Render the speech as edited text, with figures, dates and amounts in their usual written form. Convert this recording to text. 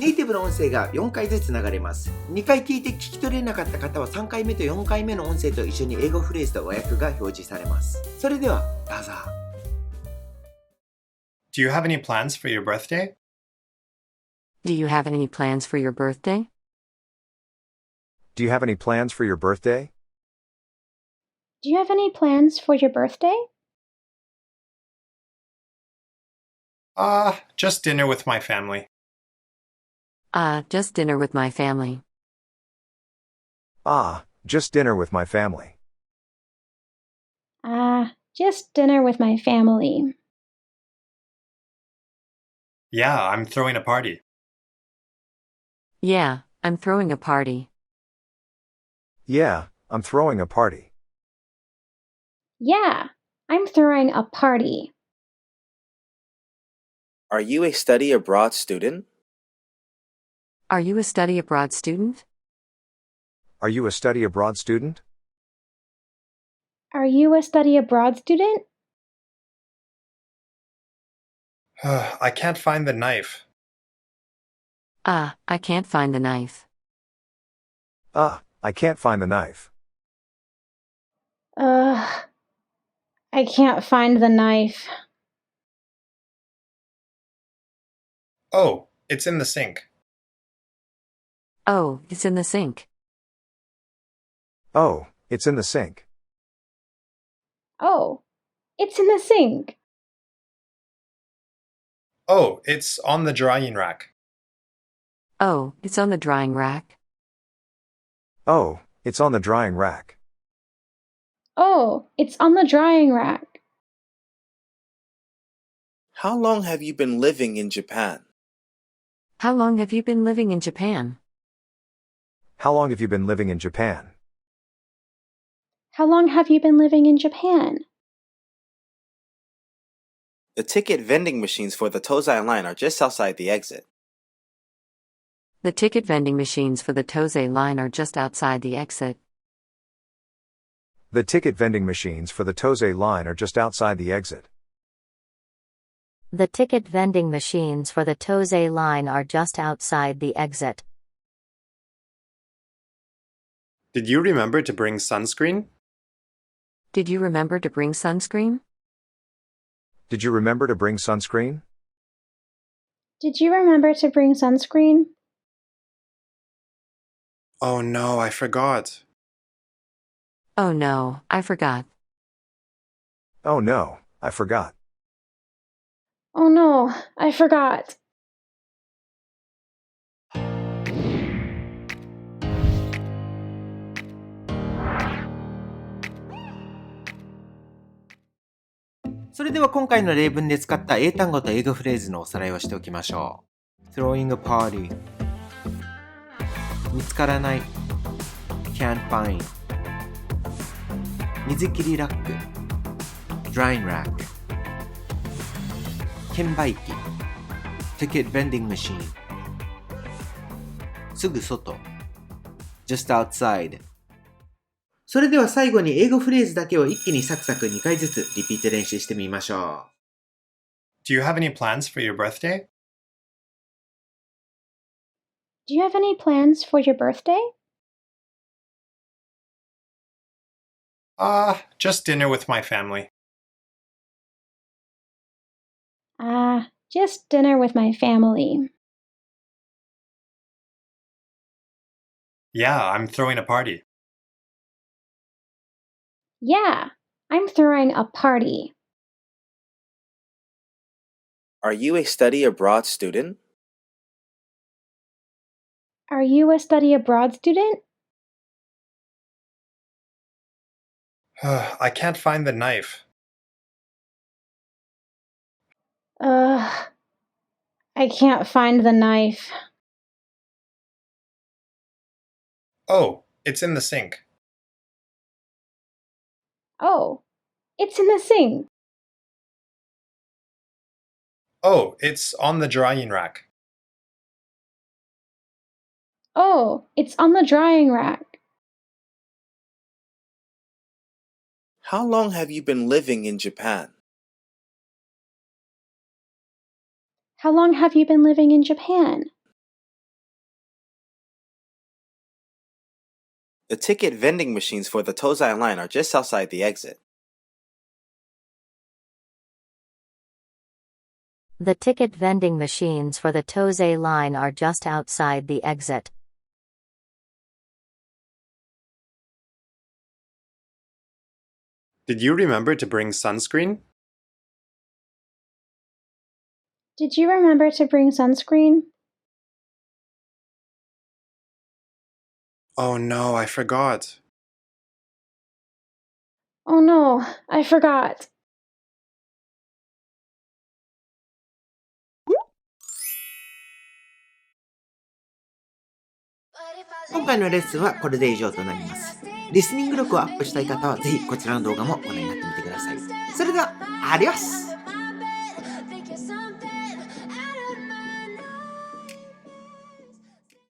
ネイティブの音声が4回ずつ流れます。2回聞いて聞き取れなかった方は3回目と4回目の音声と一緒に英語フレーズと和訳が表示されます。それではどうぞ。Do you have any plans for your birthday? Do you have any plans for your birthday? Do you have any plans for your birthday? Do you have any plans for your birthday? Just dinner with my family. Just dinner with my family. Just dinner with my family. Just dinner with my family. Yeah, I'm throwing a party. Yeah, I'm throwing a party. Yeah, I'm throwing a party. Yeah, I'm throwing a party. Are you a study abroad student? Are you a study abroad student? Are you a study abroad student? Are you a study abroad student? I can't find the knife. I can't find the knife. I can't find the knife. I can't find the knife. Oh, it's in the sink. Oh, it's in the sink. Oh, it's in the sink. Oh, it's in the sink. Oh, it's on the drying rack. Oh, it's on the drying rack. Oh, it's on the drying rack. Oh, it's on the drying rack. How long have you been living in Japan? How long have you been living in Japan? How long have you been living in Japan? How long have you been living in Japan? The ticket vending machines for the Tozai line are just outside the exit. The ticket vending machines for the Tozai line are just outside the exit. The ticket vending machines for the Tozai line are just outside the exit. The ticket vending machines for the Tozai line are just outside the exit. Did you remember to bring sunscreen? Did you remember to bring sunscreen? Did you remember to bring sunscreen? Did you remember to bring sunscreen? Oh no, I forgot. Oh no, I forgot. Oh no, I forgot. Oh no, I forgot.それでは今回の例文で使った英単語と英語フレーズのおさらいをしておきましょう。throwing a party 見つからない can't find 水切りラック drying rack 券売機 ticket vending machine すぐ外 just outside。それでは最後に英語フレーズだけを一気にサクサク2回ずつリピート練習してみましょう。 Do you have any plans for your birthday? Do you have any plans for your birthday? Just dinner with my family. Just dinner with my family. Yeah, I'm throwing a party. Yeah, I'm throwing a party. Are you a study abroad student? Are you a study abroad student? I can't find the knife. I can't find the knife. Oh, it's in the sink. Oh, it's in the sink. Oh, it's on the drying rack. Oh, it's on the drying rack. How long have you been living in Japan? How long have you been living in Japan? The ticket vending machines for the Tozai line are just outside the exit. The ticket vending machines for the Tozai line are just outside the exit. Did you remember to bring sunscreen? Did you remember to bring sunscreen? Oh no, I forgot. Oh no, I forgot. 今回のレッスンはこれで以上となります。リスニング力をアップしたい方はぜひこちらの動画もご覧になってみてください。それでは、アディオス